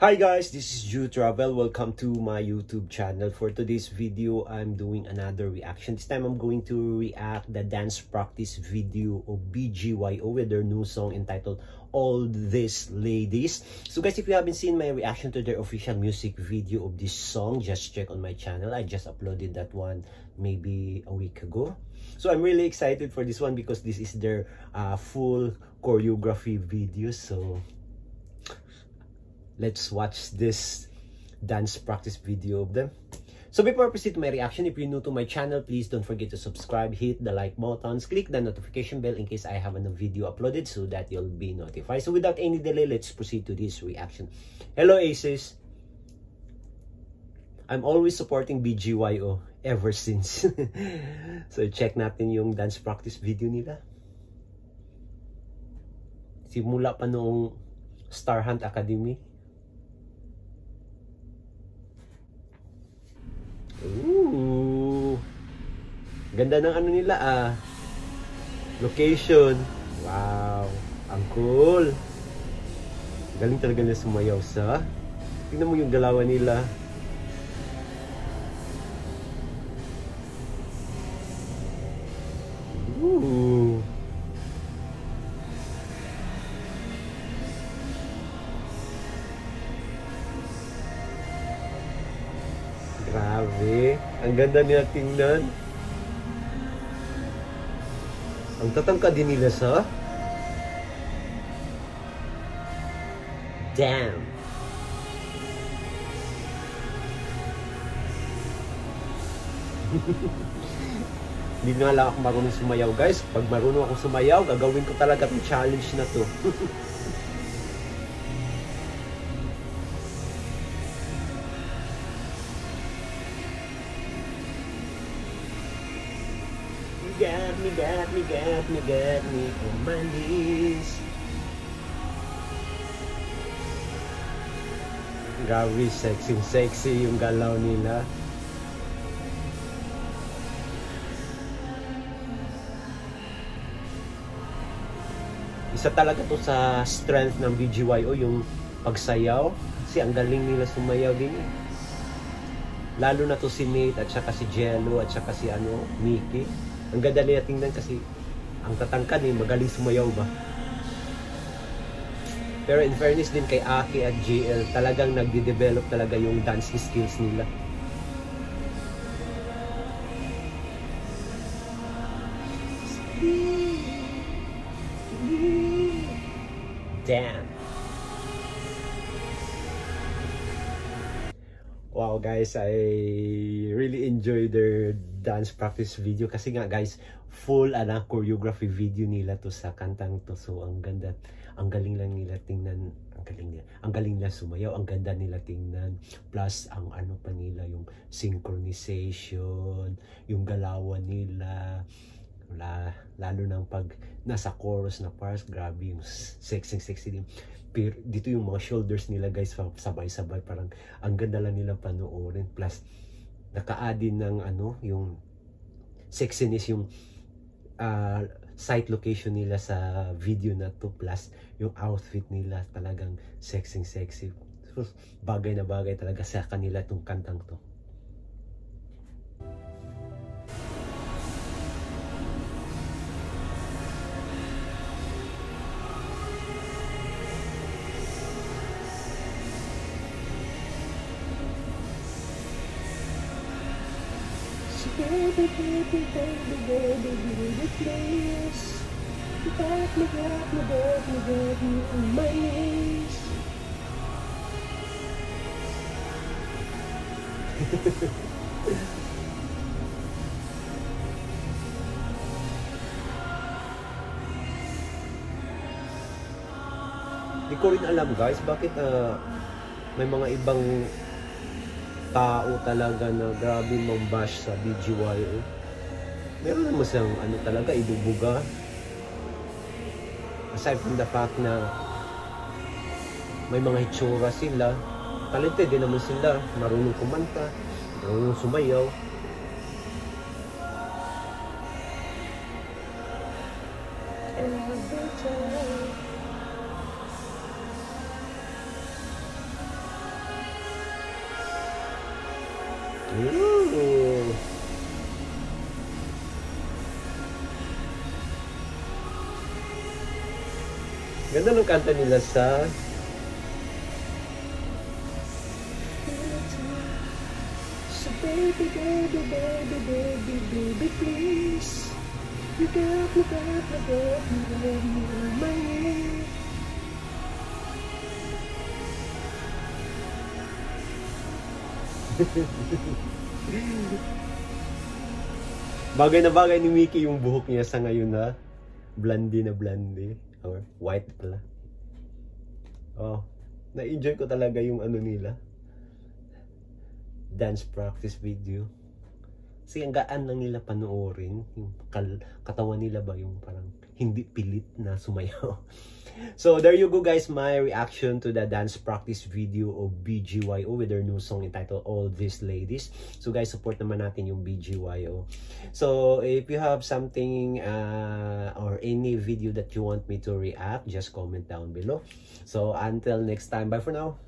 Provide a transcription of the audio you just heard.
Hi guys, this is Ju Travel. Welcome to my YouTube channel. For today's video, I'm doing another reaction. This time I'm going to react the dance practice video of BGYO with their new song entitled All These Ladies. So guys, if you haven't seen my reaction to their official music video of this song, just check on my channel. I just uploaded that one maybe a week ago. So I'm really excited for this one because this is their full choreography video. So let's watch this dance practice video of them. So before I proceed to my reaction, if you're new to my channel, please don't forget to subscribe, hit the like buttons, click the notification bell in case I have a new video uploaded so that you'll be notified. So without any delay, let's proceed to this reaction. Hello Aces! I'm always supporting BGYO ever since. So check natin yung dance practice video nila. Simula pa noong Star Hunt Academy. Ooh. Ganda ng ano nila location. Wow, ang cool. Galing talaga nila sumayaw sa. Tingnan mo yung galawan nila. Ooh. Grabe, ang ganda nila tingnan. Ang tatangka din nila sa. Damn. Hindi na lang ako marunong sumayaw guys. Pag marunong ako sumayaw, gagawin ko talaga itong challenge na to. Got me on my knees. Grabe, sexy yung galaw nila. Isa talaga to sa strength ng BGYO, yung pagsayaw. Kasi ang galing nila sumayaw din eh. Lalo na to si Nate at saka si Jello at saka si Mickey. Ang ganda nila tingnan kasi ang tatangkad eh, magaling sumayaw ba. Pero in fairness din kay Aki at JL, talagang nagde-develop talaga yung dancing skills nila. Damn. Wow guys, I really enjoy their dance practice video kasi nga guys, full choreography video nila to sa kantang to. So ang ganda, ang galing lang nila tingnan, ang galing nila sumayaw, ang ganda nila tingnan. Plus ang pa nila, yung synchronization, yung galawan nila. Lalo nang pag nasa chorus na parts, grabe yung sexy din. Pero dito yung mga shoulders nila guys, sabay-sabay, parang ang ganda lang nila panoorin. Plus naka-add ng yung sexiness, yung site location nila sa video na to, plus yung outfit nila talagang sexy. So, bagay na bagay talaga sa kanila itong kantang to. Baby, please. Got me on my knees. Di ko rin alam guys, bakit may mga ibang tao talaga na grabe mambash sa BGYO. Meron naman siyang talaga ibubuga. Aside from the fact na may mga hitsura sila, talented din naman sila, marunong kumanta, marunong sumayaw. Ooh. Ganda ng kanta nila sa So baby, baby, baby, baby, baby, please. You got me, my name. Bagay na bagay ni Mickey yung buhok niya sa ngayon na blondie na blondie. Or white pala. Oh, na-enjoy ko talaga yung ano nila. Dance practice video. Kasi ang gaan lang nila panoorin. Yung katawan nila ba yung parang hindi pilit na sumayaw. So there you go guys, my reaction to the dance practice video of BGYO with their new song entitled All These Ladies. So guys, support naman natin yung BGYO. So if you have something or any video that you want me to react, just comment down below. So until next time, bye for now.